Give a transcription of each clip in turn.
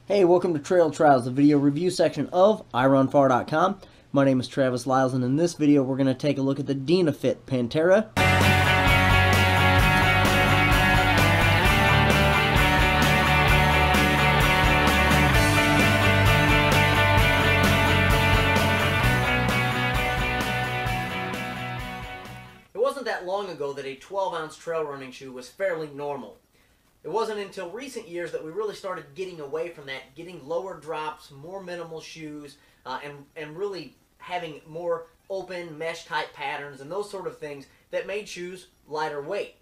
Hey, welcome to Trail Trials, the video review section of iRunFar.com. My name is Travis Lyles, and in this video we're going to take a look at the Dynafit Pantera. It wasn't that long ago that a 12-ounce trail running shoe was fairly normal. It wasn't until recent years that we really started getting away from that, getting lower drops, more minimal shoes, and really having more open mesh-type patterns and those sort of things that made shoes lighter weight.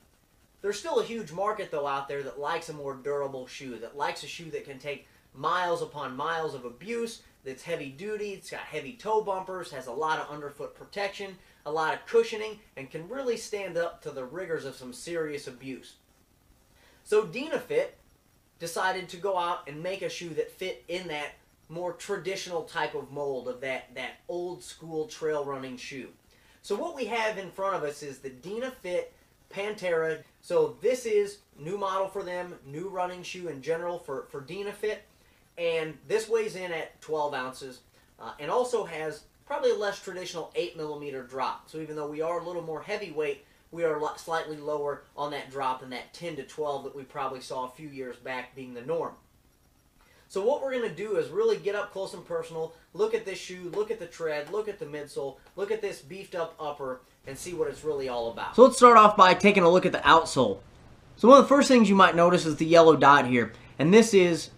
There's still a huge market, though, out there that likes a more durable shoe, that likes a shoe that can take miles upon miles of abuse, that's heavy-duty, it's got heavy toe bumpers, has a lot of underfoot protection, a lot of cushioning, and can really stand up to the rigors of some serious abuse. So Dynafit decided to go out and make a shoe that fit in that more traditional type of mold of that old school trail running shoe. So what we have in front of us is the Dynafit Pantera. So this is new model for them, new running shoe in general for Dynafit. And this weighs in at 12 ounces and also has probably a less traditional 8mm drop. So even though we are a little more heavyweight, we are slightly lower on that drop than that 10 to 12 that we probably saw a few years back being the norm. So what we're going to do is really get up close and personal, look at this shoe, look at the tread, look at the midsole, look at this beefed up upper, and see what it's really all about. So let's start off by taking a look at the outsole. So one of the first things you might notice is the yellow dot here, and this is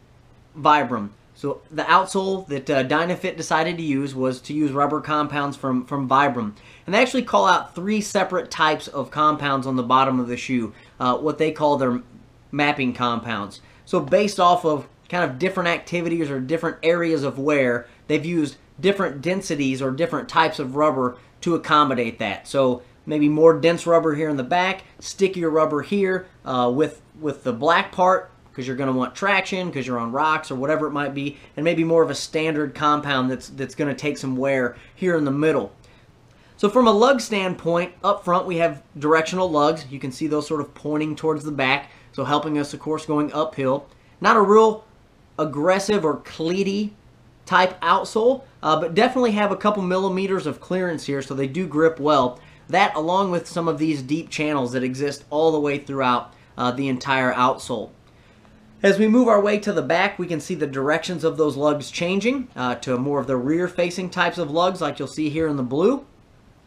Vibram. So the outsole that Dynafit decided to use was to use rubber compounds from Vibram. And they actually call out 3 separate types of compounds on the bottom of the shoe, what they call their mapping compounds. So based off of kind of different activities or different areas of wear, they've used different densities or different types of rubber to accommodate that. So maybe more dense rubber here in the back, stickier rubber here with the black part, because you're going to want traction, because you're on rocks or whatever it might be, and maybe more of a standard compound that's going to take some wear here in the middle. So from a lug standpoint, up front we have directional lugs. You can see those sort of pointing towards the back, so helping us, of course, going uphill. Not a real aggressive or cleaty type outsole, but definitely have a couple millimeters of clearance here, so they do grip well. That, along with some of these deep channels that exist all the way throughout the entire outsole. As we move our way to the back, we can see the directions of those lugs changing to more of the rear-facing types of lugs like you'll see here in the blue,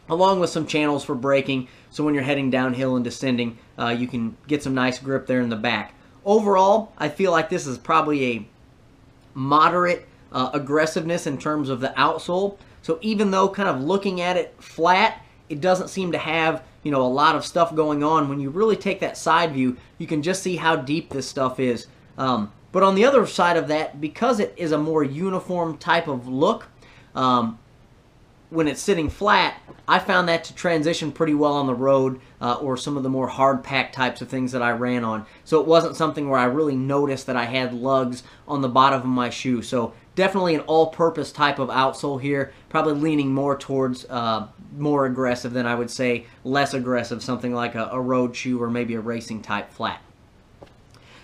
along with some channels for braking, so when you're heading downhill and descending, you can get some nice grip there in the back. Overall, I feel like this is probably a moderate aggressiveness in terms of the outsole. So even though kind of looking at it flat, it doesn't seem to have, you know, a lot of stuff going on. When you really take that side view, you can just see how deep this stuff is. But on the other side of that, because it is a more uniform type of look, when it's sitting flat, I found that to transition pretty well on the road or some of the more hard-packed types of things that I ran on. So it wasn't something where I really noticed that I had lugs on the bottom of my shoe. So definitely an all-purpose type of outsole here, probably leaning more towards more aggressive than I would say less aggressive, something like a road shoe or maybe a racing type flat.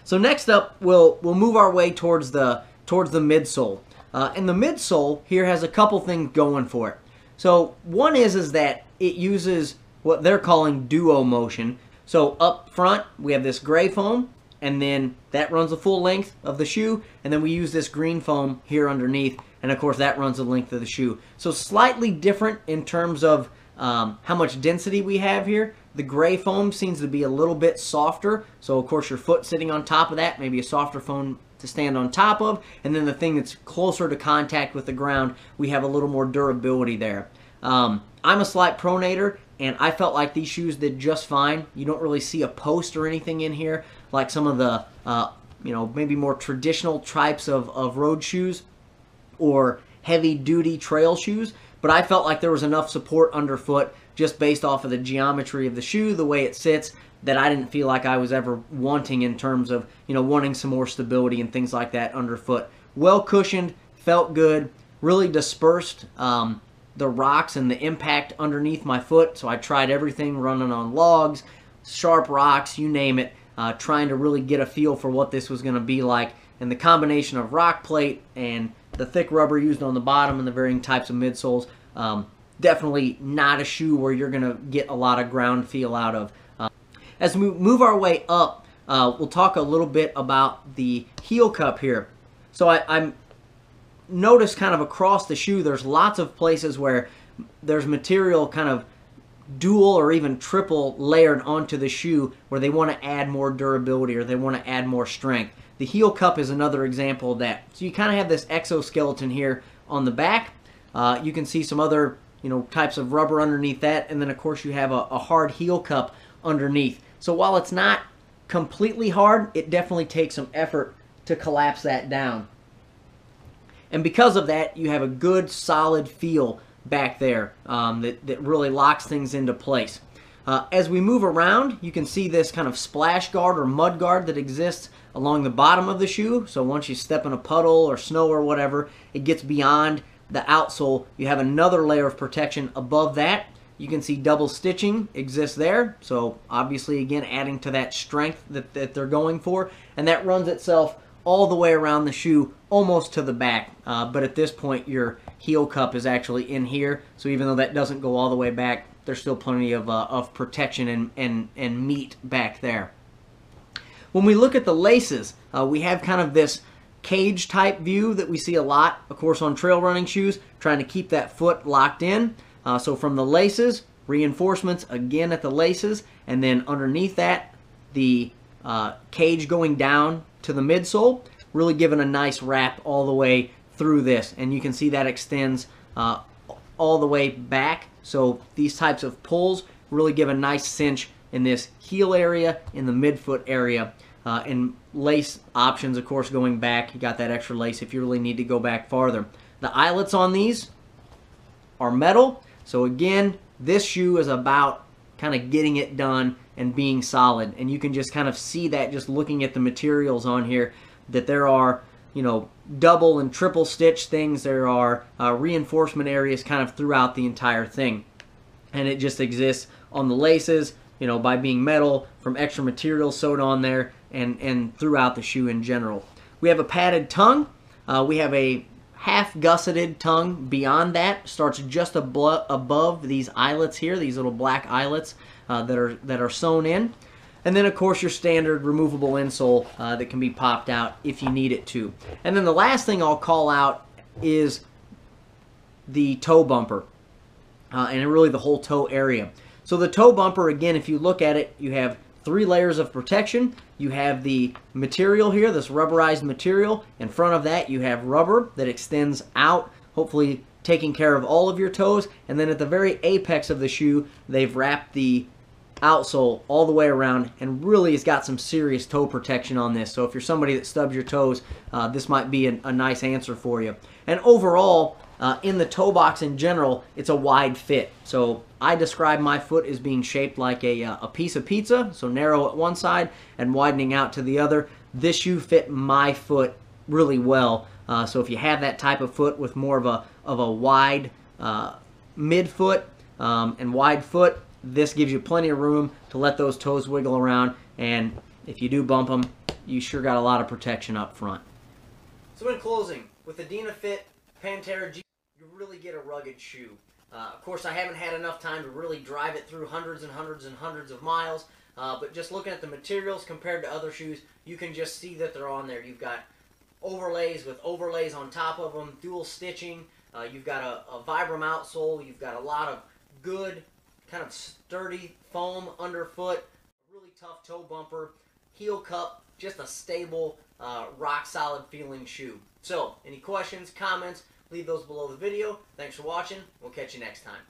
So next up, we'll move our way towards the midsole. And the midsole here has a couple things going for it. So one is that it uses what they're calling duo motion. So up front, we have this gray foam, and then that runs the full length of the shoe, and then we use this green foam here underneath, and of course that runs the length of the shoe. So slightly different in terms of how much density we have here. The gray foam seems to be a little bit softer, so of course your foot sitting on top of that, maybe a softer foam to stand on top of, and then the thing that's closer to contact with the ground, we have a little more durability there. I'm a slight pronator, and I felt like these shoes did just fine. You don't really see a post or anything in here like some of the maybe more traditional types of road shoes or heavy-duty trail shoes, but I felt like there was enough support underfoot just based off of the geometry of the shoe, the way it sits, that I didn't feel like I was ever wanting in terms of, wanting some more stability and things like that underfoot. Well cushioned, felt good, really dispersed the rocks and the impact underneath my foot, so I tried everything, running on logs, sharp rocks, you name it, trying to really get a feel for what this was going to be like. and the combination of rock plate and the thick rubber used on the bottom and the varying types of midsoles, definitely not a shoe where you're going to get a lot of ground feel out of. As we move our way up, we'll talk a little bit about the heel cup here. So I'm noticed kind of across the shoe, there's lots of places where there's material kind of dual or even triple layered onto the shoe where they want to add more durability or they want to add more strength. The heel cup is another example of that. So you kind of have this exoskeleton here on the back. You can see some other types of rubber underneath that, and then of course you have a hard heel cup underneath. So while it's not completely hard, it definitely takes some effort to collapse that down. And because of that, you have a good solid feel back there that really locks things into place. As we move around, you can see this kind of splash guard or mud guard that exists along the bottom of the shoe. So once you step in a puddle or snow or whatever, it gets beyond the outsole. You have another layer of protection above that. You can see double stitching exists there. So obviously, again, adding to that strength that they're going for. And that runs itself all the way around the shoe, almost to the back. But at this point, your heel cup is actually in here. So even though that doesn't go all the way back, there's still plenty of protection and meat back there. When we look at the laces, we have kind of this cage type view that we see a lot, of course, on trail running shoes, trying to keep that foot locked in. So from the laces, reinforcements again at the laces, and then underneath that, the cage going down to the midsole, really giving a nice wrap all the way through this. And you can see that extends all the way back. So these types of pulls really give a nice cinch in this heel area, in the midfoot area. And lace options, of course, going back. You got that extra lace if you really need to go back farther. The eyelets on these are metal. So again, this shoe is about kind of getting it done and being solid. And you can just kind of see that just looking at the materials on here, that there are, double and triple stitch things. There are reinforcement areas kind of throughout the entire thing. And it just exists on the laces, by being metal, from extra material sewed on there, and throughout the shoe in general. We have a padded tongue. We have a half gusseted tongue beyond that. Starts just above these eyelets here, these little black eyelets that are sewn in. And then, of course, your standard removable insole that can be popped out if you need it to. And then the last thing I'll call out is the toe bumper, and really the whole toe area. So the toe bumper, again, if you look at it, you have 3 layers of protection. You have the material here, this rubberized material. In front of that, you have rubber that extends out, hopefully taking care of all of your toes. And then at the very apex of the shoe, they've wrapped the outsole all the way around, and really has got some serious toe protection on this. So if you're somebody that stubs your toes, this might be a nice answer for you. And overall, in the toe box in general, it's a wide fit. So I describe my foot as being shaped like a piece of pizza, so narrow at one side and widening out to the other. This shoe fit my foot really well. So if you have that type of foot with more of a wide midfoot and wide foot, this gives you plenty of room to let those toes wiggle around. And if you do bump them, you sure got a lot of protection up front. So in closing, with the Dynafit Pantera G, you really get a rugged shoe. Of course, I haven't had enough time to really drive it through hundreds and hundreds and hundreds of miles, but just looking at the materials compared to other shoes, you can just see that they're on there. You've got overlays with overlays on top of them, dual stitching, you've got a Vibram outsole, you've got a lot of good, kind of sturdy foam underfoot, really tough toe bumper, heel cup, just a stable, rock solid feeling shoe. So, any questions, comments, leave those below the video. Thanks for watching. We'll catch you next time.